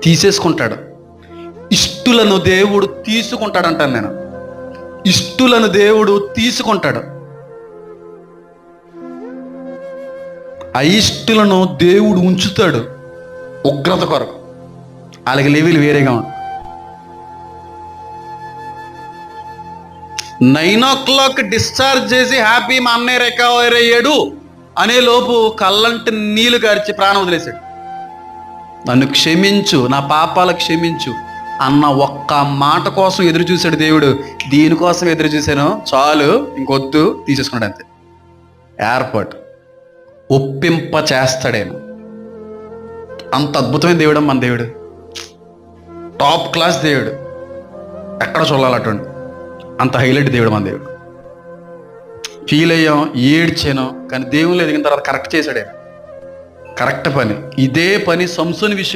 తీసేసుకుంటాడు. ఇష్టులను దేవుడు తీసుకుంటాడంటాను నేను. ఇష్టులను దేవుడు తీసుకుంటాడు. అయిష్టులను దేవుడు ఉంచుతాడు ఉగ్రత కొరకు. వాళ్ళకి లెవెల్ వేరేగా ఉంది. 9 o'clock డిశ్చార్జ్ చేసి హ్యాపీ మా అన్నయ్య రికవర్ అయ్యాడు అనే లోపు కళ్ళంటి నీళ్లు గార్చి ప్రాణం వదిలేశాడు. నన్ను క్షమించు, నా పాపాలకు క్షమించు అన్న ఒక్క మాట కోసం ఎదురు చూశాడు దేవుడు. దీనికోసం ఎదురు చూశాను, చాలు ఇంకొద్దు, తీసేసుకున్నాడు అంతే. ఏర్పాటు ఒప్పింప చేస్తాడేమో. అంత అద్భుతమైన దేవుడు మన దేవుడు. టాప్ క్లాస్ దేవుడు. ఎక్కడ చూడాలి అటువంటి అంత హైలైట్ దేవుడు మన దేవుడు. ఫీల్ అయ్యాం, ఏడ్చాను, కానీ దేవుళ్ళు ఎదిగిన తర్వాత కరెక్ట్ చేశాడే. కరెక్ట్ పని. ఇదే పని సంసోని విషయంలో